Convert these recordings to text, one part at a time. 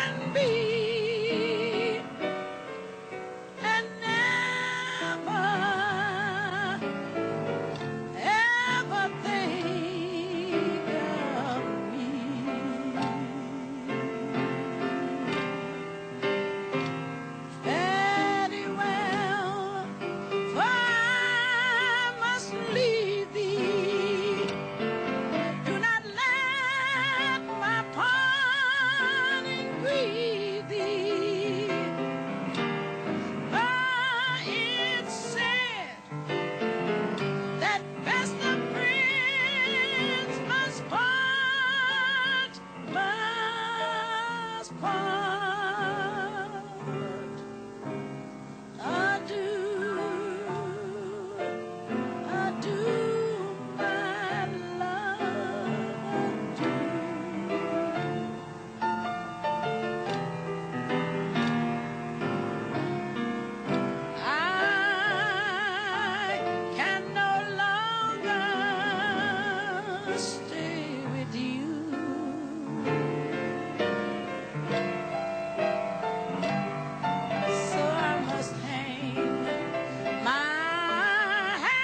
can be, and never, ever think of me. Very well, for I must leave thee. Do not let my parting grieve thee. For it's said that best of friends must part, must part. Adieu, adieu, my love, adieu. I can no longer stay with you. So I must hang my hat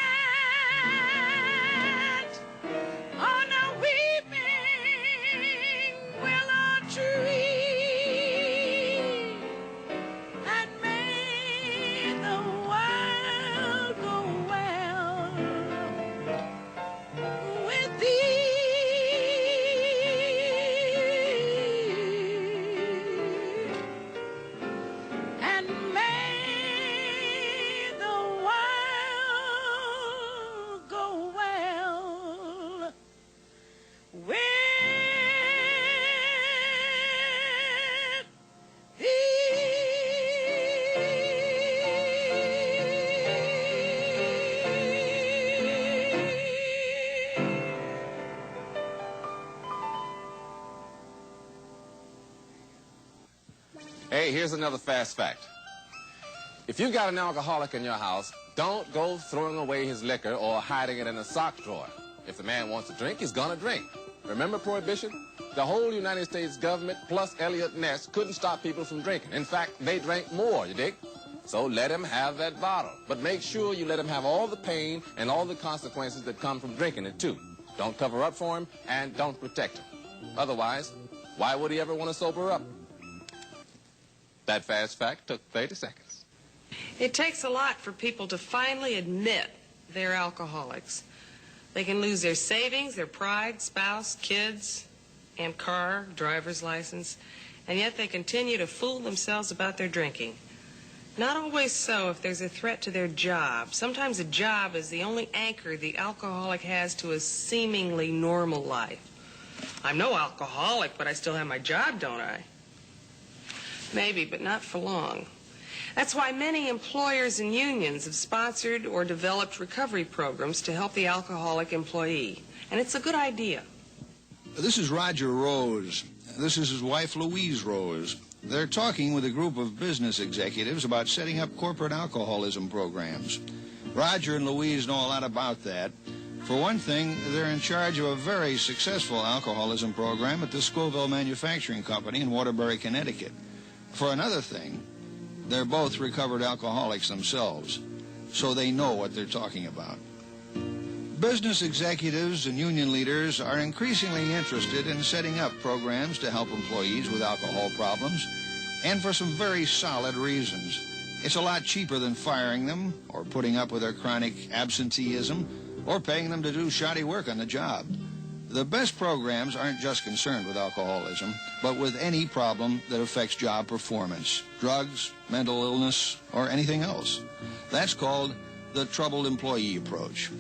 on a weeping willow tree, and may the world go well with thee, and may the world go well with Hey, here's another fast fact. If you got an alcoholic in your house, don't go throwing away his liquor or hiding it in a sock drawer. If the man wants to drink, he's gonna drink. Remember Prohibition? The whole United States government plus Elliot Ness couldn't stop people from drinking. In fact, they drank more, you dig? So let him have that bottle. But make sure you let him have all the pain and all the consequences that come from drinking it, too. Don't cover up for him and don't protect him. Otherwise, why would he ever want to sober up? That fast fact took 30 seconds. It takes a lot for people to finally admit they're alcoholics. They can lose their savings, their pride, spouse, kids, and car, driver's license, and yet they continue to fool themselves about their drinking. Not always so if there's a threat to their job. Sometimes a job is the only anchor the alcoholic has to a seemingly normal life. I'm no alcoholic, but I still have my job, don't I? Maybe, but not for long. That's why many employers and unions have sponsored or developed recovery programs to help the alcoholic employee. And it's a good idea. This is Roger Rose. This is his wife, Louise Rose. They're talking with a group of business executives about setting up corporate alcoholism programs. Roger and Louise know a lot about that. For one thing, they're in charge of a very successful alcoholism program at the Scovill Manufacturing Company in Waterbury, Connecticut. For another thing, they're both recovered alcoholics themselves, so they know what they're talking about. Business executives and union leaders are increasingly interested in setting up programs to help employees with alcohol problems, and for some very solid reasons. It's a lot cheaper than firing them, or putting up with their chronic absenteeism, or paying them to do shoddy work on the job. The best programs aren't just concerned with alcoholism, but with any problem that affects job performance, drugs, mental illness, or anything else. That's called the troubled employee approach.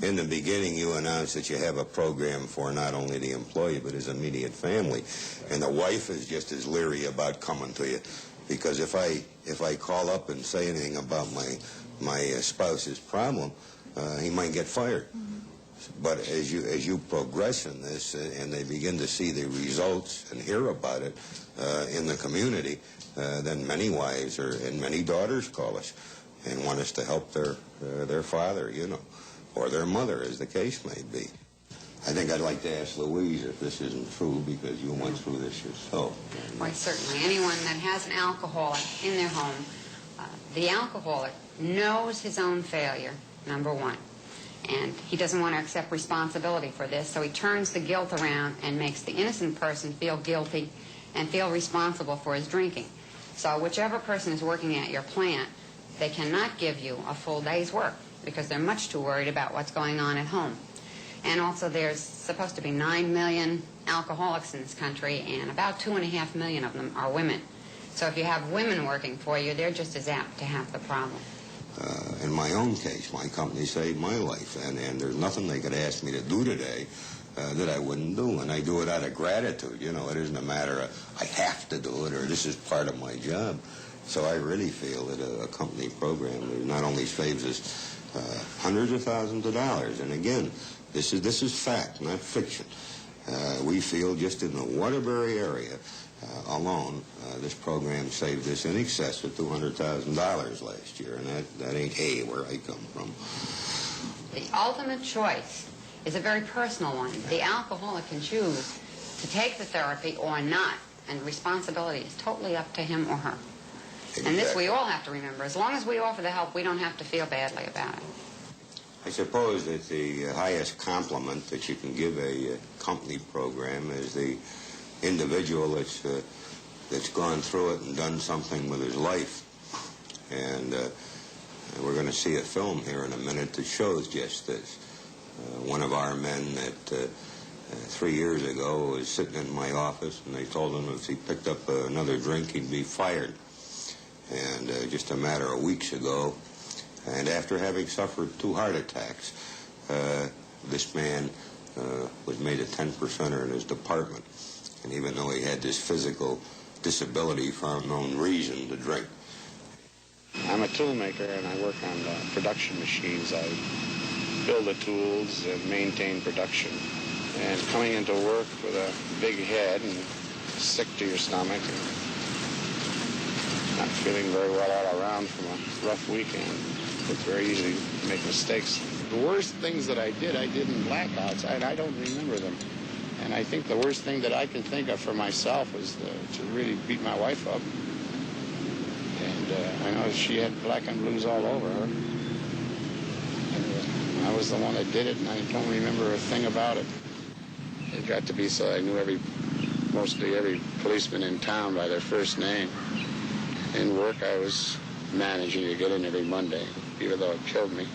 In the beginning, you announced that you have a program for not only the employee, but his immediate family. And the wife is just as leery about coming to you. Because if I call up and say anything about my spouse's problem, he might get fired. But as you progress in this and they begin to see the results and hear about it in the community, then many wives and many daughters call us and want us to help their father, you know, or their mother, as the case may be. I think I'd like to ask Louise if this isn't true, because you went through this yourself. Why, certainly. Anyone that has an alcoholic in their home, the alcoholic knows his own failure, number one. And he doesn't want to accept responsibility for this, so he turns the guilt around and makes the innocent person feel guilty and feel responsible for his drinking. So whichever person is working at your plant, they cannot give you a full day's work because they're much too worried about what's going on at home. And also there's supposed to be 9 million alcoholics in this country, and about 2.5 million of them are women. So if you have women working for you, they're just as apt to have the problem. In my own case, my company saved my life, and there's nothing they could ask me to do today that I wouldn't do, and I do it out of gratitude. You know, it isn't a matter of I have to do it or this is part of my job. So I really feel that a company program not only saves us hundreds of thousands of dollars, and again, this is fact, not fiction. We feel just in the Waterbury area alone, this program saved us in excess of $200,000 last year, and that ain't where I come from. The ultimate choice is a very personal one. The alcoholic can choose to take the therapy or not, and responsibility is totally up to him or her. Exactly. And this we all have to remember. As long as we offer the help, we don't have to feel badly about it. I suppose that the highest compliment that you can give a company program is the individual that's gone through it and done something with his life. And we're going to see a film here in a minute that shows just this. One of our men that 3 years ago was sitting in my office, and they told him if he picked up another drink, he'd be fired. And just a matter of weeks ago, and after having suffered 2 heart attacks, this man was made a 10%er in his department. And even though he had this physical disability for unknown reason to drink. I'm a tool maker, and I work on production machines. I build the tools and maintain production. And coming into work with a big head and sick to your stomach and not feeling very well all around from a rough weekend, it's very easy to make mistakes. The worst things that I did in blackouts. I don't remember them. And I think the worst thing that I can think of for myself was to really beat my wife up. And I know she had black and blues all over her. And I was the one that did it, and I don't remember a thing about it. It got to be so I knew mostly every policeman in town by their first name. In work, I was managing to get in every Monday, even though it killed me.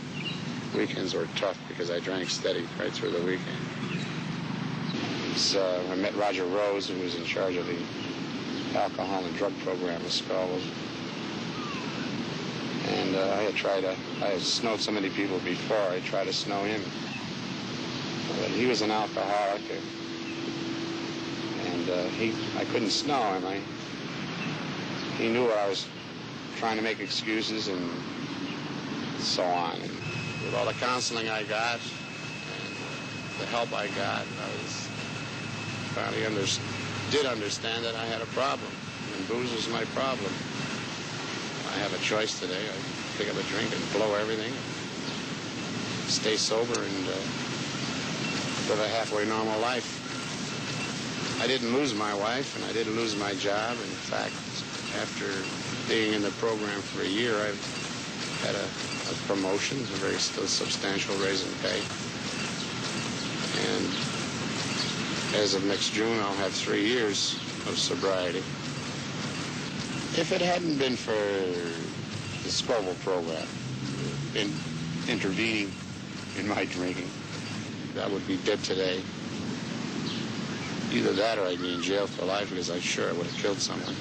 Weekends were tough because I drank steady right through the weekend. I met Roger Rose, who was in charge of the alcohol and drug program at Scovill. And I had snowed so many people before, I tried to snow him. But he was an alcoholic, and I couldn't snow him. He knew I was trying to make excuses and so on. And with all the counseling I got and the help I got, I finally did understand that I had a problem, and booze was my problem. I have a choice today. I pick up a drink and blow everything, stay sober, and live a halfway normal life. I didn't lose my wife, and I didn't lose my job. In fact, after being in the program for a year, I've had a promotion, a very substantial raise in pay. And as of next June, I'll have 3 years of sobriety. If it hadn't been for the Scovill program intervening in my drinking, I would be dead today. Either that or I'd be in jail for life, because I'm sure I would have killed someone.